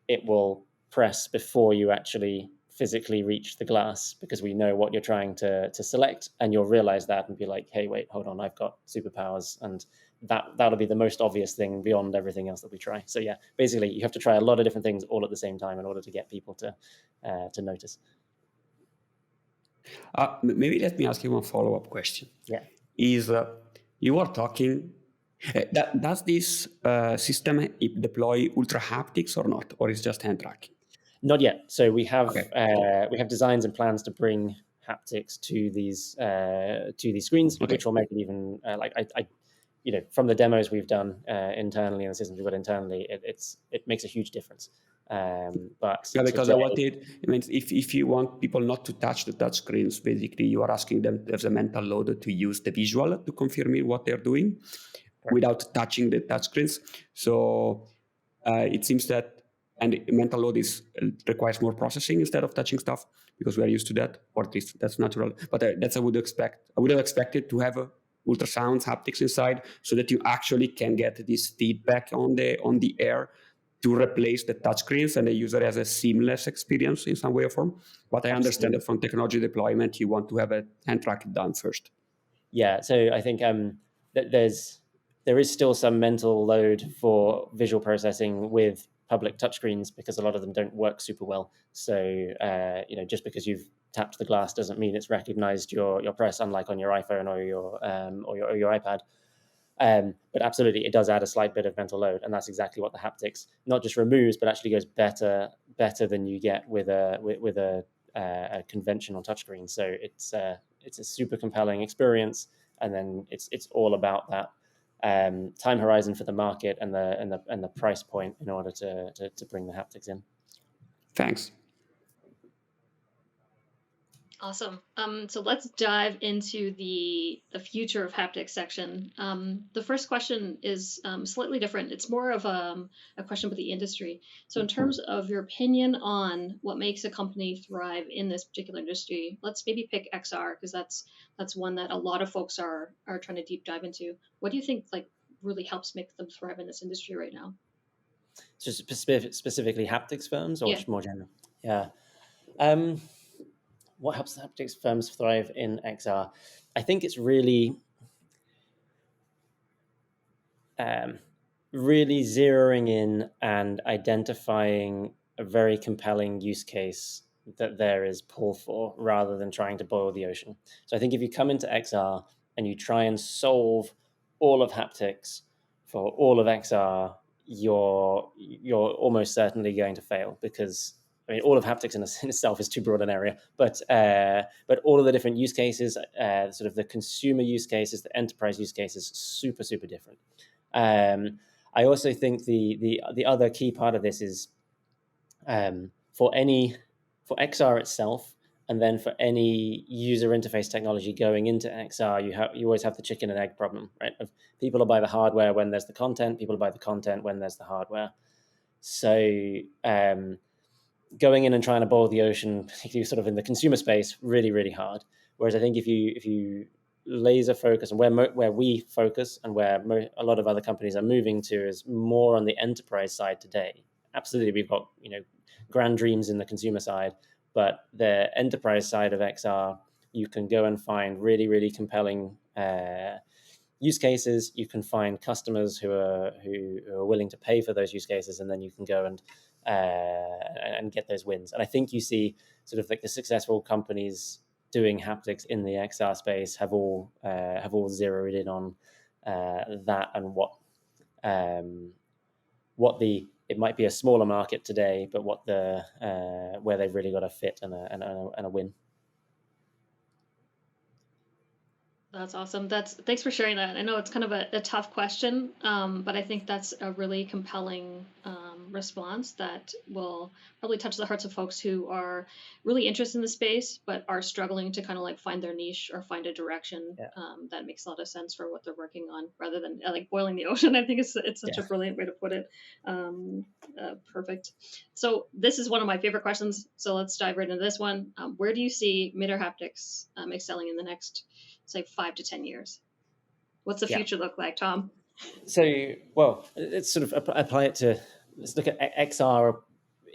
it will press before you actually physically reach the glass, because we know what you're trying to select, and you'll realize that and be like, hey, wait, hold on, I've got superpowers. And that'll be the most obvious thing beyond everything else that we try. So yeah, basically you have to try a lot of different things all at the same time in order to get people to notice. Maybe let me ask you one follow-up question. Yeah. You are talking, does this system deploy Ultrahaptics or not, or is just hand tracking? Not yet. So we have designs and plans to bring haptics to these screens, which will make it even from the demos we've done internally and the systems we've got internally, it makes a huge difference. But yeah, because it means if you want people not to touch the touch screens, basically you are asking them to have the mental load to use the visual to confirm what they're doing without touching the touch screens. So it seems that, and mental load requires more processing instead of touching stuff, because we are used to that, or at least that's natural. But that's I would have expected to have ultrasounds, haptics inside, so that you actually can get this feedback on the air to replace the touchscreens, and the user has a seamless experience in some way or form. But I understand that from technology deployment, you want to have a hand tracking done first. Yeah, so I think there is still some mental load for visual processing with public touchscreens, because a lot of them don't work super well. So just because you've tapped the glass doesn't mean it's recognized your press, unlike on your iPhone or your iPad. But absolutely, it does add a slight bit of mental load, and that's exactly what the haptics not just removes, but actually goes better than you get with a conventional touchscreen. So it's a super compelling experience, and then it's all about that time horizon for the market and the price point in order to bring the haptics in. Thanks. Awesome. So let's dive into the future of haptics section. The first question is slightly different. It's more of a question about the industry. So in terms of your opinion on what makes a company thrive in this particular industry, let's maybe pick XR because that's one that a lot of folks are trying to deep dive into. What do you think like really helps make them thrive in this industry right now? So specifically haptics firms or Yeah. just more general? Yeah. Um, what helps haptics firms thrive in XR? I think it's really really zeroing in and identifying a very compelling use case that there is pull for rather than trying to boil the ocean. So I think if you come into XR and you try and solve all of haptics for all of XR, you're almost certainly going to fail because I mean, all of haptics in itself is too broad an area, but all of the different use cases, sort of the consumer use cases, the enterprise use cases, super different. I also think the other key part of this is for XR itself, and then for any user interface technology going into XR, you always have the chicken and egg problem, right? Of people will buy the hardware when there's the content, people buy the content when there's the hardware. So going in and trying to boil the ocean, particularly sort of in the consumer space, really hard. Whereas I think if you laser focus and where we focus and where a lot of other companies are moving to is more on the enterprise side today. Absolutely, we've got grand dreams in the consumer side, but the enterprise side of XR, you can go and find really compelling use cases. You can find customers who are willing to pay for those use cases, and then you can go and get those wins. And I think you see sort of like the successful companies doing haptics in the XR space have all zeroed in on that and what it might be a smaller market today, but what the where they've really got a fit and a win. That's awesome. Thanks for sharing that. I know it's kind of a tough question, but I think that's a really compelling response that will probably touch the hearts of folks who are really interested in the space, but are struggling to kind of like find their niche or find a direction that makes a lot of sense for what they're working on, rather than like boiling the ocean. I think it's such a brilliant way to put it. Perfect. So this is one of my favorite questions. So let's dive right into this one. Where do you see mid-air haptics excelling in the next, say, 5 to 10 years? What's the future look like, Tom? So, well, let's sort of apply it to, let's look at XR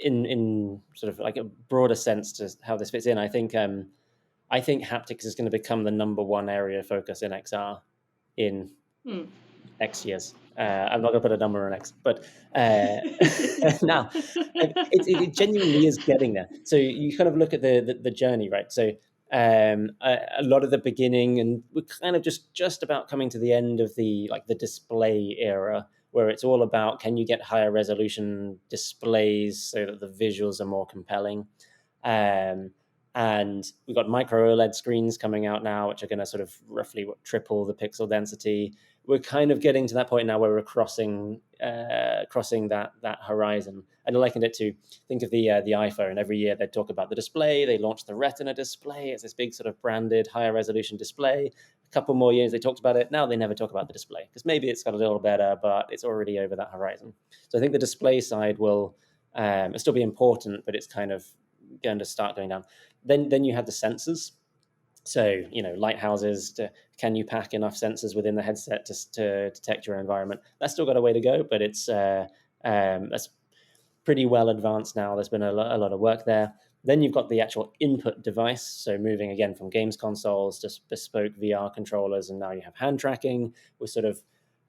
in sort of like a broader sense to how this fits in. I think haptics is going to become the number one area of focus in XR in X years. I'm not going to put a number on X, but now it genuinely is getting there. So you kind of look at the journey, right? So a lot of the beginning, and we're kind of just about coming to the end of the display era, where it's all about, can you get higher resolution displays so that the visuals are more compelling? And we've got micro OLED screens coming out now, which are going to sort of roughly triple the pixel density. We're kind of getting to that point now where we're crossing that horizon. And I likened it to, think of the iPhone. Every year they talk about the display. They launched the Retina display. It's this big sort of branded higher resolution display. A couple more years they talked about it. Now they never talk about the display because maybe it's got a little better, but it's already over that horizon. So I think the display side will still be important, but it's kind of going to start going down. Then you have the sensors. So, lighthouses, can you pack enough sensors within the headset to detect your environment? That's still got a way to go, but it's that's pretty well advanced now. There's been a lot of work there. Then you've got the actual input device. So moving again from games consoles to bespoke VR controllers, and now you have hand tracking. We're sort of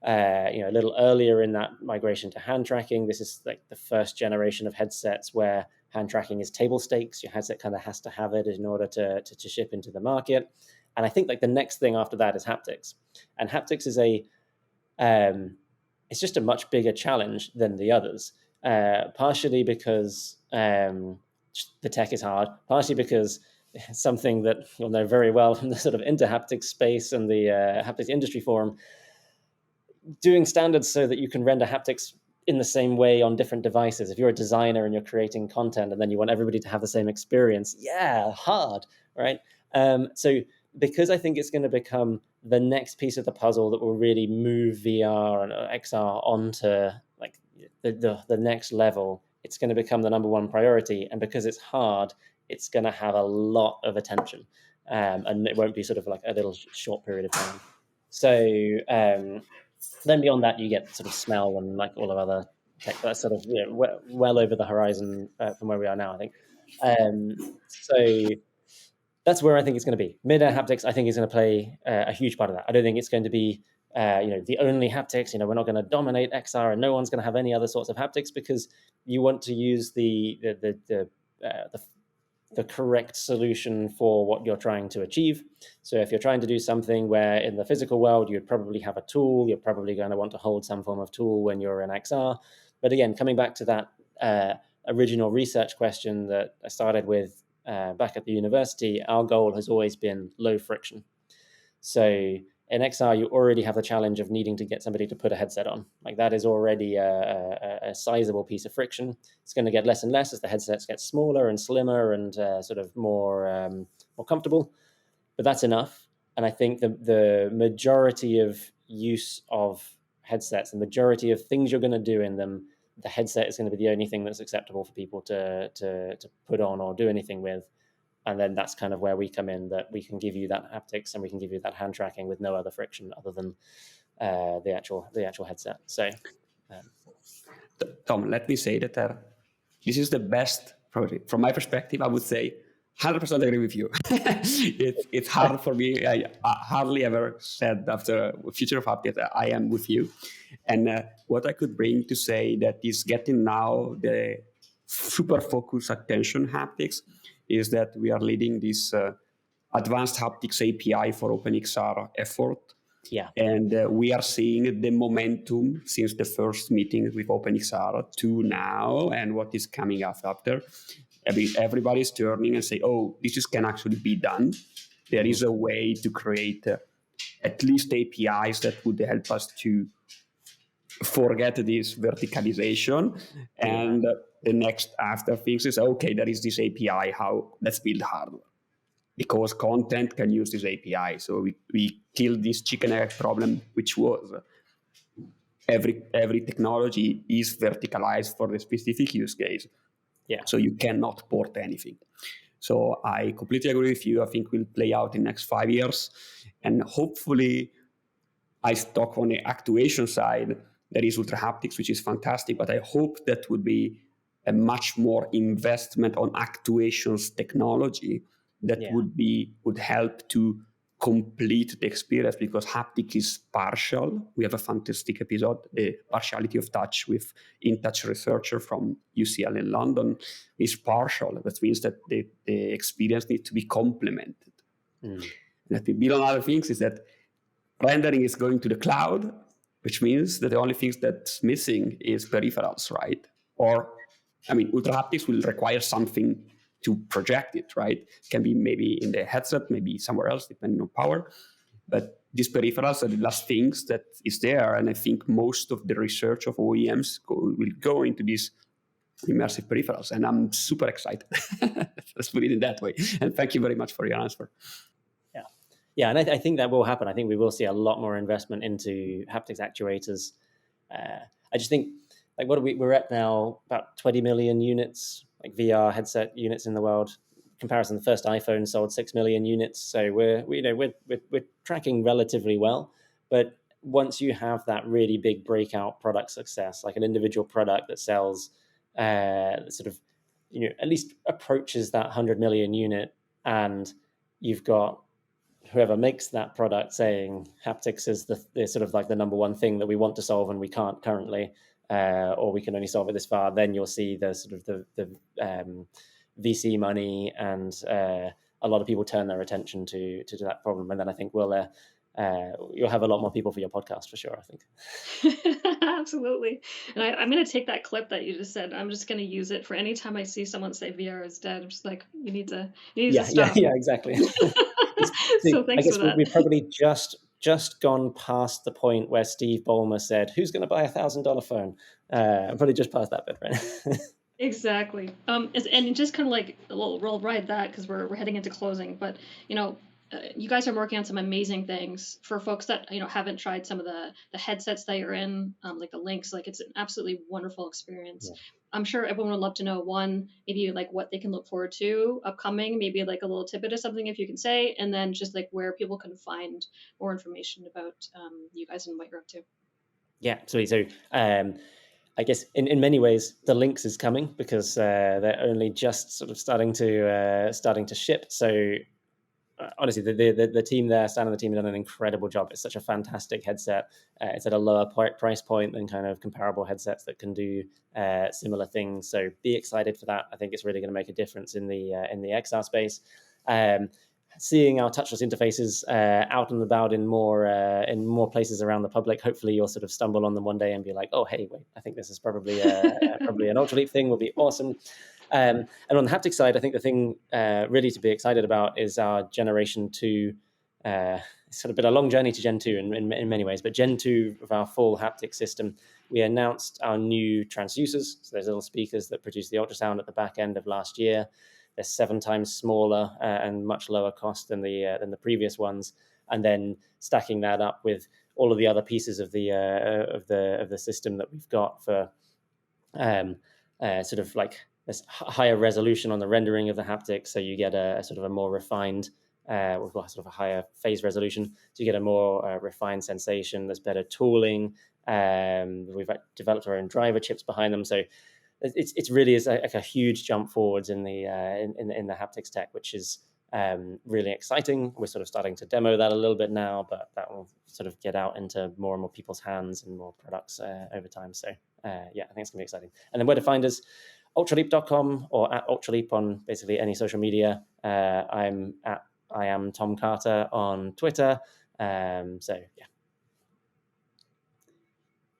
a little earlier in that migration to hand tracking. This is like the first generation of headsets where hand tracking is table stakes. Your headset kind of has to have it in order to ship into the market. And I think like the next thing after that is haptics. And haptics is it's just a much bigger challenge than the others. Partially because the tech is hard, partially because something that you'll know very well from the sort of inter-haptics space and the haptics industry forum, doing standards so that you can render haptics in the same way on different devices. If you're a designer and you're creating content and then you want everybody to have the same experience, hard. right? So because I think it's going to become the next piece of the puzzle that will really move VR and XR onto like the next level, it's going to become the number one priority. And because it's hard, it's going to have a lot of attention, and it won't be sort of like a little short period of time. So then beyond that, you get sort of smell and like all of other tech that's sort of well over the horizon from where we are now, I think. So that's where I think it's going to be. Mid-air haptics, I think, is going to play a huge part of that. I don't think it's going to be the only haptics. We're not going to dominate XR, and no one's going to have any other sorts of haptics, because you want to use the correct solution for what you're trying to achieve. So if you're trying to do something where in the physical world you'd probably have a tool, you're probably going to want to hold some form of tool when you're in XR. But again, coming back to that original research question that I started with back at the university, our goal has always been low friction. So in XR, you already have the challenge of needing to get somebody to put a headset on. Like that is already a sizable piece of friction. It's going to get less and less as the headsets get smaller and slimmer and sort of more comfortable. But that's enough. And I think the majority of use of headsets, the majority of things you're going to do in them, the headset is going to be the only thing that's acceptable for people to put on or do anything with. And then that's kind of where we come in, that we can give you that haptics and we can give you that hand tracking with no other friction other than the actual headset. So, Tom, let me say that this is the best project. From my perspective, I would say 100% agree with you. It's hard for me. I hardly ever said after Future of Haptics that I am with you. And what I could bring to say that is getting now the super focused attention haptics is that we are leading this advanced haptics API for OpenXR effort. Yeah. And we are seeing the momentum since the first meeting with OpenXR to now and what is coming up after. Everybody's turning and say, oh, this can actually be done. There is a way to create at least APIs that would help us to forget this verticalization. And the next after things is, okay, there is this API, let's build hardware. Because content can use this API. So we killed this chicken egg problem, which was every technology is verticalized for the specific use case. Yeah. So you cannot port anything. So I completely agree with you. I think will play out in the next 5 years. And hopefully I talk on the actuation side. There is Ultrahaptics, which is fantastic, but I hope that would be a much more investment on actuations technology that would help to complete the experience, because haptic is partial. We have a fantastic episode, the partiality of touch with InTouch researcher from UCL in London is partial. That means that the experience needs to be complemented. And that we build on other things is that rendering is going to the cloud, which means that the only things that's missing is peripherals, right? Ultrahaptics will require something to project it, right? It can be maybe in the headset, maybe somewhere else, depending on power. But these peripherals are the last things that is there. And I think most of the research of OEMs will go into these immersive peripherals. And I'm super excited. Let's put it in that way. And thank you very much for your answer. Yeah, and I think that will happen. I think we will see a lot more investment into haptics actuators. I just think, like, we're at now about 20 million units, like VR headset units in the world. In comparison, the first iPhone sold 6 million units. So we're tracking relatively well. But once you have that really big breakout product success, like an individual product that sells at least approaches that 100 million unit, and you've got whoever makes that product saying haptics is the sort of like the number one thing that we want to solve and we can't currently, or we can only solve it this far, then you'll see the sort of the VC money and a lot of people turn their attention to that problem. And then I think you'll have a lot more people for your podcast for sure, I think. Absolutely. And I'm going to take that clip that you just said. I'm just going to use it for any time I see someone say VR is dead. I'm just like, you need to stop. Yeah, exactly. So thanks for that. We've probably just gone past the point where Steve Ballmer said, who's going to buy $1,000 phone? I'm probably just past that bit, right? Exactly. And just kind of like we'll ride that because we're heading into closing. But you know, you guys are working on some amazing things for folks that haven't tried some of the headsets that you're in, like the links. Like it's an absolutely wonderful experience. Yeah. I'm sure everyone would love to know one, maybe like what they can look forward to upcoming, maybe like a little tidbit of something if you can say, and then just like where people can find more information about you guys and what you're up to. Yeah, absolutely. So I guess in many ways the links is coming because they're only just sort of starting to ship. So honestly, the team there, Stan and the team have done an incredible job. It's such a fantastic headset. It's at a lower price point than kind of comparable headsets that can do similar things. So be excited for that. I think it's really going to make a difference in the XR space. Seeing our touchless interfaces out and about in more places around the public. Hopefully, you'll sort of stumble on them one day and be like, "Oh, hey, wait! I think this is probably an Ultraleap thing. Will be awesome." And on the haptic side, I think the thing really to be excited about is our Generation 2. It's sort of been a long journey to Gen 2 in many ways, but Gen 2 of our full haptic system, we announced our new transducers. So there's little speakers that produce the ultrasound at the back end of last year. They're 7 times smaller and much lower cost than the previous ones. And then stacking that up with all of the other pieces of the system that we've got for sort of like this higher resolution on the rendering of the haptics, so you get a sort of a more refined, we've got sort of a higher phase resolution, so you get a more refined sensation. There's better tooling. We've developed our own driver chips behind them, so it's really is like a huge jump forwards in the haptics tech, which is really exciting. We're sort of starting to demo that a little bit now, but that will sort of get out into more and more people's hands and more products over time. So yeah, I think it's gonna be exciting. And then where to find us, ultraleap.com or at Ultraleap on basically any social media. I am Tom Carter on Twitter. So yeah.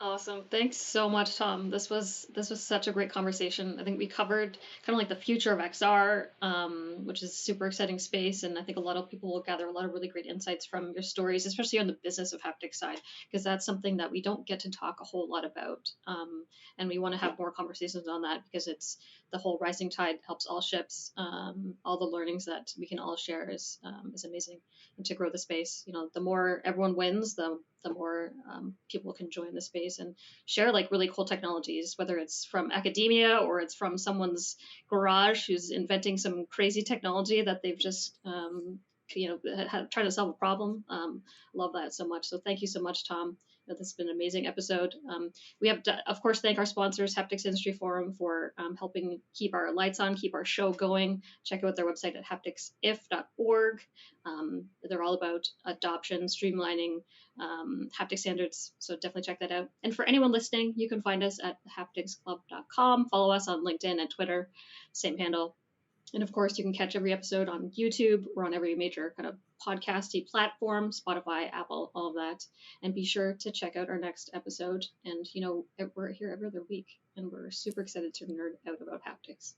Awesome. Thanks so much, Tom. This was such a great conversation. I think we covered kind of like the future of XR, which is a super exciting space, and I think a lot of people will gather a lot of really great insights from your stories, especially on the business of haptic side, because that's something that we don't get to talk a whole lot about, and we want to have more conversations on that because it's the whole rising tide helps all ships. All the learnings that we can all share is amazing, and to grow the space, the more everyone wins, the more people can join the space and share like really cool technologies, whether it's from academia or it's from someone's garage who's inventing some crazy technology that they've just trying to solve a problem. Love that so much. So thank you so much, Tom. This has been an amazing episode. We have to, of course, thank our sponsors, Haptics Industry Forum, for helping keep our lights on, keep our show going. Check out their website at hapticsif.org. They're all about adoption, streamlining, haptic standards. So definitely check that out. And for anyone listening, you can find us at hapticsclub.com. Follow us on LinkedIn and Twitter, same handle. And of course, you can catch every episode on YouTube or on every major kind of podcasty platform, Spotify, Apple, all of that. And be sure to check out our next episode. And, we're here every other week, and we're super excited to nerd out about haptics.